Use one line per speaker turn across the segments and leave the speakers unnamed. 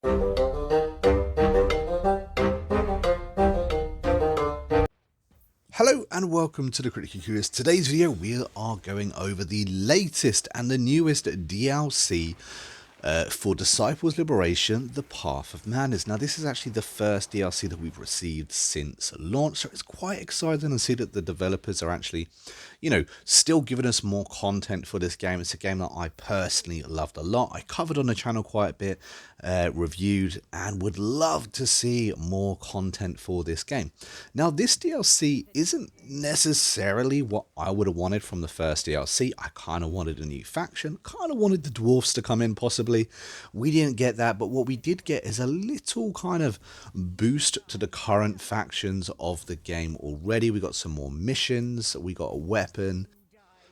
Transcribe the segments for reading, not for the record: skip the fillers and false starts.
Hello and welcome to the Critically Clueless. Today's video we are going over the latest and the newest DLC for Disciples Liberation, The Path of Madness. Now this is actually the first DLC that we've received since launch, so it's quite exciting to see that the developers are actually, still giving us more content for this game. It's a game that I personally loved a lot. I covered on the channel quite a bit, reviewed, and would love to see more content for this game. Now this DLC isn't necessarily what I would have wanted from the first DLC. I kind of wanted a new faction, kind of wanted the dwarfs to come in possibly. We didn't get that, but what we did get is a little kind of boost to the current factions of the game already. We got some more missions, we got a weapon,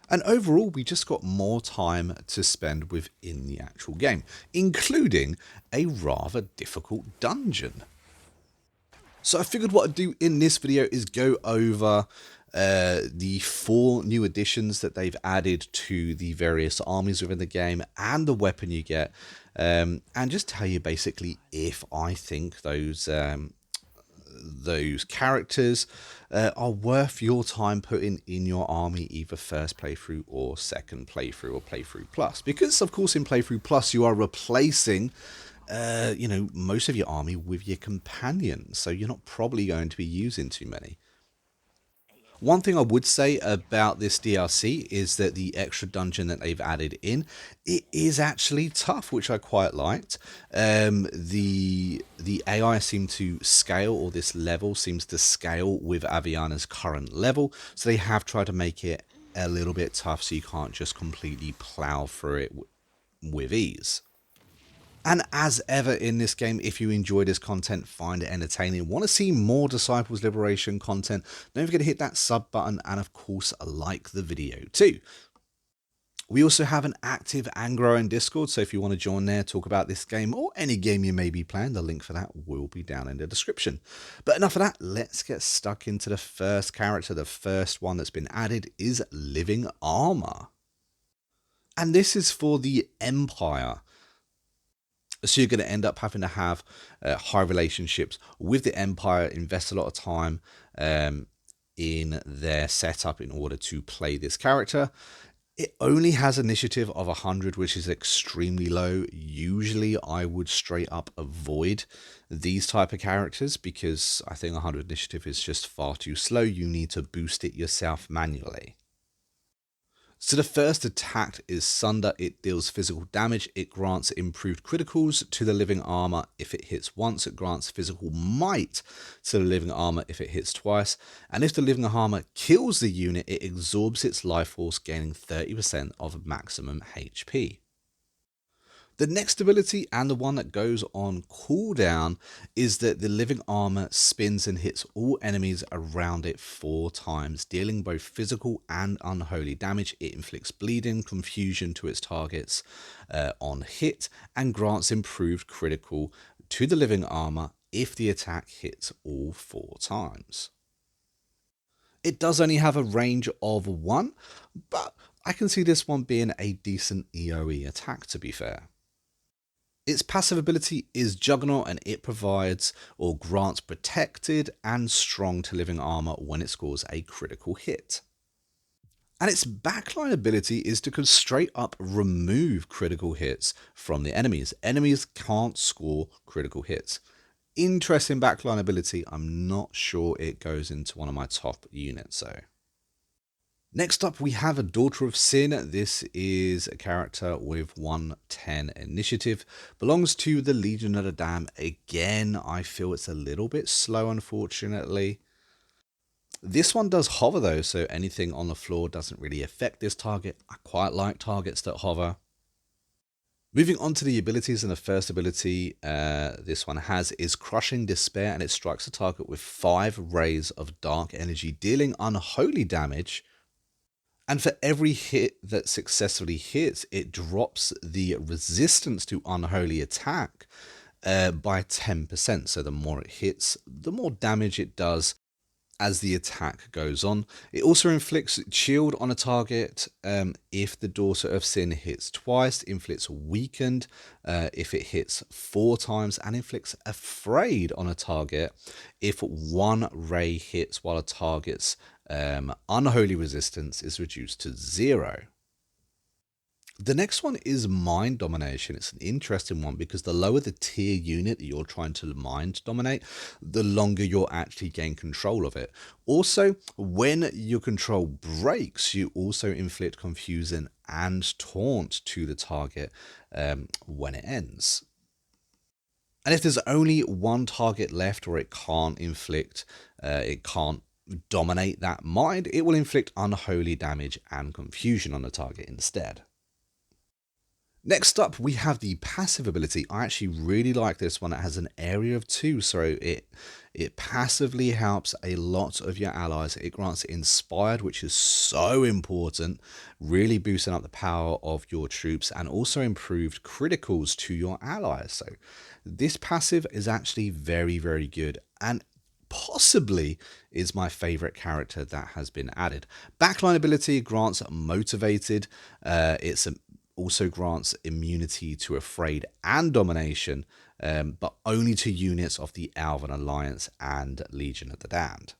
and overall we just got more time to spend within the actual game, including a rather difficult dungeon. So I figured what I'd do in this video is go over the 4 new additions that they've added to the various armies within the game and the weapon you get, and just tell you basically if I think those characters are worth your time putting in your army, either first playthrough or second playthrough or playthrough plus. Because of course in playthrough plus you are replacing most of your army with your companions, so you're not probably going to be using too many. One thing I would say about this DLC is that the extra dungeon that they've added in, it is actually tough, which I quite liked. The AI seemed to scale, or this level seems to scale with Aviana's current level, so they have tried to make it a little bit tough so you can't just completely plow through it with ease. And as ever in this game, if you enjoy this content, find it entertaining, want to see more Disciples Liberation content, don't forget to hit that sub button and of course like the video too. We also have an active and growing Discord, so if you want to join there, talk about this game or any game you may be playing, the link for that will be down in the description. But enough of that, let's get stuck into the first character. The first one that's been added is Living Armor. And this is for the Empire. So you're going to end up having to have high relationships with the Empire, invest a lot of time in their setup in order to play this character. It only has initiative of 100, which is extremely low. Usually I would straight up avoid these type of characters because I think 100 initiative is just far too slow. You need to boost it yourself manually. So the first attack is Sunder. It deals physical damage. It grants improved criticals to the living armor if it hits once. It grants physical might to the living armor if it hits twice. And if the living armor kills the unit, it absorbs its life force, gaining 30% of maximum HP. The next ability, and the one that goes on cooldown, is that the living armor spins and hits all enemies around it 4 times, dealing both physical and unholy damage. It inflicts bleeding, confusion to its targets on hit, and grants improved critical to the living armor if the attack hits all 4 times. It does only have a range of 1, but I can see this one being a decent EOE attack, to be fair. Its passive ability is Juggernaut, and it provides or grants protected and strong to living armor when it scores a critical hit. And its backline ability is to straight up remove critical hits from the enemies. Enemies can't score critical hits. Interesting backline ability. I'm not sure it goes into one of my top units though. Next up, we have a Daughter of Sin. This is a character with 110 initiative. Belongs to the Legion of the Damned. Again, I feel it's a little bit slow, unfortunately. This one does hover though, so anything on the floor doesn't really affect this target. I quite like targets that hover. Moving on to the abilities, and the first ability this one has is Crushing Despair, and it strikes a target with 5 rays of dark energy, dealing unholy damage. And for every hit that successfully hits, it drops the resistance to unholy attack by 10%. So the more it hits, the more damage it does. as the attack goes on. It also inflicts shield on a target if the Daughter of Sin hits twice, inflicts weakened if it hits 4 times, and inflicts afraid on a target if one ray hits while a target's unholy resistance is reduced to 0. The next one is mind domination. It's an interesting one because the lower the tier unit that you're trying to mind dominate, the longer you'll actually gain control of it. Also, when your control breaks, you also inflict confusion and taunt to the target when it ends. And if there's only one target left, or it can't dominate that mind, it will inflict unholy damage and confusion on the target instead. Next up, we have the passive ability. I actually really like this one. It has an area of 2, so it passively helps a lot of your allies. It grants Inspired, which is so important, really boosting up the power of your troops, and also improved criticals to your allies. So this passive is actually very, very good, and possibly is my favorite character that has been added. Backline ability grants Motivated. It's also grants immunity to Afraid and Domination, but only to units of the Alvin Alliance and Legion of the Damned.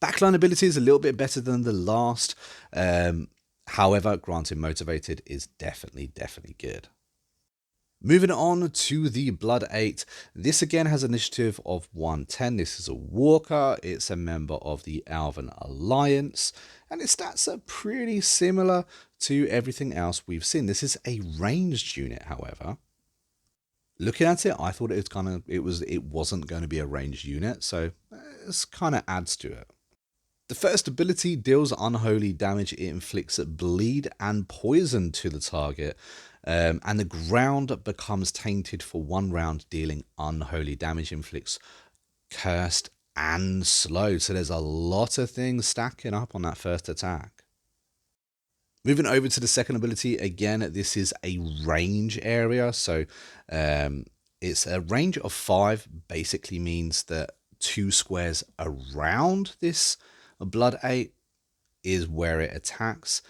Backline ability is a little bit better than the last. However, granting Motivated is definitely good. Moving on to the Blood 8. This again has initiative of 110. This is a walker. It's a member of the Alvin Alliance, and its stats are pretty similar to everything else we've seen. This is a ranged unit, however. Looking at it, I thought it wasn't going to be a ranged unit, so this kind of adds to it. The first ability deals unholy damage. It inflicts bleed and poison to the target, and the ground becomes tainted for 1 round, dealing unholy damage. Inflicts cursed and slow, so there's a lot of things stacking up on that first attack. Moving over to the second ability, again, this is a range area, so it's a range of 5. Basically means that 2 squares around this Blood 8 is where it attacks.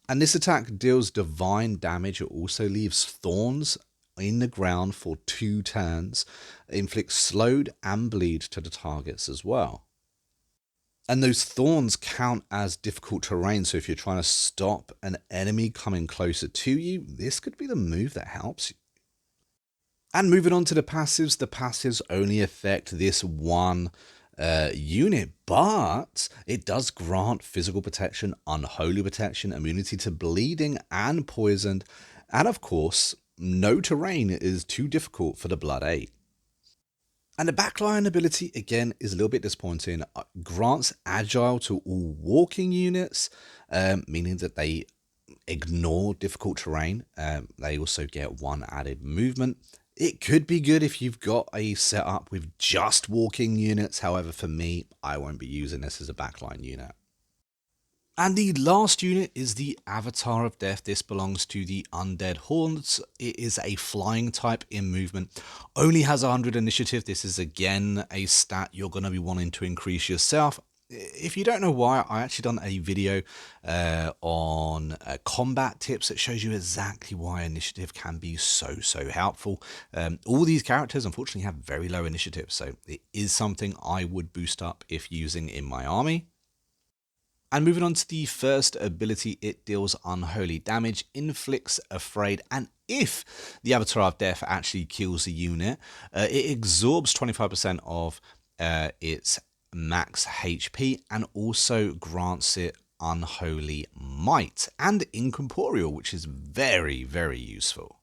And this attack deals divine damage. It also leaves thorns in the ground for 2 turns. It inflicts slowed and bleed to the targets as well. And those thorns count as difficult terrain. So if you're trying to stop an enemy coming closer to you, this could be the move that helps you. And moving on to the passives only affect this one unit, but it does grant physical protection, unholy protection, immunity to bleeding and poisoned, and of course, no terrain is too difficult for the Blood 8. And the backline ability, again, is a little bit disappointing. Grants agile to all walking units, meaning that they ignore difficult terrain. They also get 1 added movement. It could be good if you've got a setup with just walking units. However, for me, I won't be using this as a backline unit. And the last unit is the Avatar of Death. This belongs to the Undead Hordes. It is a flying type in movement. Only has 100 initiative. This is again a stat you're going to be wanting to increase yourself. If you don't know why, I actually done a video on combat tips that shows you exactly why initiative can be so helpful. All these characters unfortunately have very low initiative, so it is something I would boost up if using in my army. And moving on to the first ability, it deals unholy damage, inflicts afraid, and if the Avatar of Death actually kills a unit, it absorbs 25% of its max HP and also grants it unholy might and incorporeal, which is very useful.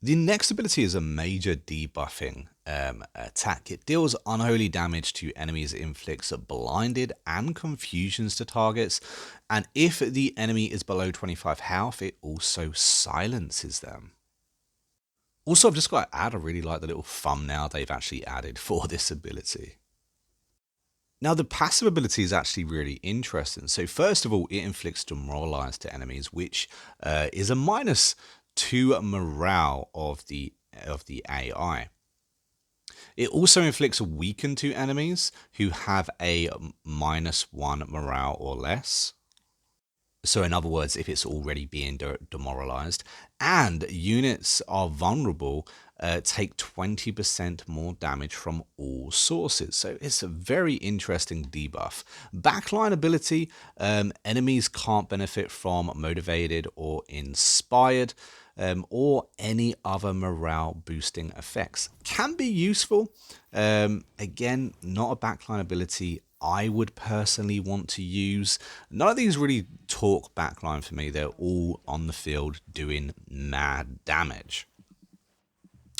The next ability is a major debuffing attack. It deals unholy damage to enemies, inflicts blinded and confusions to targets, and if the enemy is below 25 health, it also silences them. Also, I've just got to add, I really like the little thumbnail they've actually added for this ability. Now, the passive ability is actually really interesting. So first of all, it inflicts demoralize to enemies, which is a -2 morale of the AI. It also inflicts a weaken to enemies who have a -1 morale or less. So, in other words, if it's already being demoralized, and units are vulnerable, take 20% more damage from all sources. So, it's a very interesting debuff. Backline ability, enemies can't benefit from motivated or inspired. Or any other morale boosting effects can be useful. Again, not a backline ability I would personally want to use. None of these really talk backline for me. They're all on the field doing mad damage.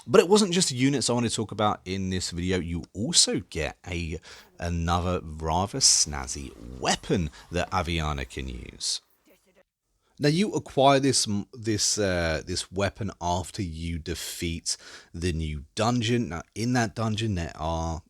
But it wasn't just units I want to talk about in this video. You also get another rather snazzy weapon that Aviana can use. Now you acquire this weapon after you defeat the new dungeon. Now in that dungeon there are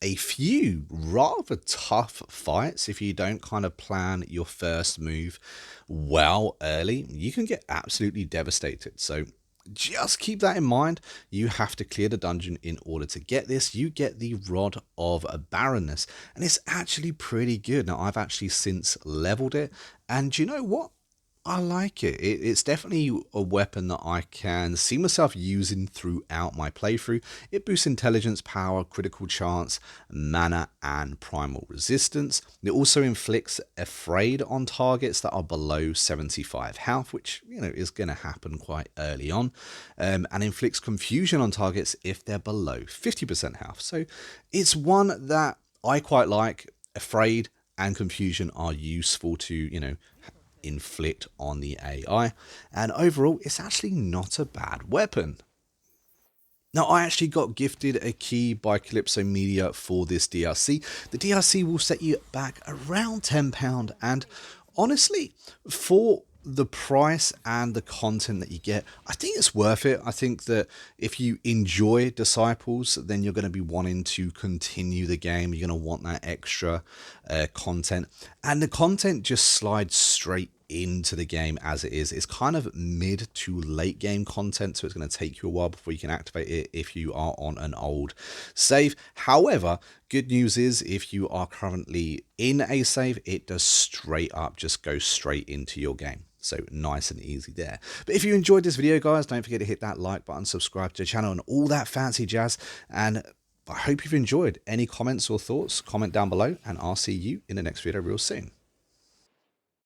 a few rather tough fights. If you don't kind of plan your first move well early, you can get absolutely devastated. So just keep that in mind. You have to clear the dungeon in order to get this. You get the Rod of Barrenness, and it's actually pretty good. Now I've actually since leveled it, and you know what? I like it. It's definitely a weapon that I can see myself using throughout my playthrough. It boosts intelligence, power, critical chance, mana, and primal resistance. It also inflicts afraid on targets that are below 75 health, which is going to happen quite early on, and inflicts confusion on targets if they're below 50% health. So it's one that I quite like. Afraid and confusion are useful to inflict on the AI, and overall it's actually not a bad weapon. Now, I actually got gifted a key by Calypso Media for this DLC. The DLC will set you back around £10, and honestly, for the price and the content that you get, I think it's worth it. I think that if you enjoy Disciples, then you're going to be wanting to continue the game. You're going to want that extra content, and the content just slides straight into the game as it is. It's kind of mid to late game content, so it's going to take you a while before you can activate it if you are on an old save. However, good news is if you are currently in a save, it does straight up just go straight into your game. So nice and easy there. But if you enjoyed this video, guys, don't forget to hit that like button, subscribe to the channel, and all that fancy jazz. And I hope you've enjoyed. Any comments or thoughts, comment down below, and I'll see you in the next video real soon.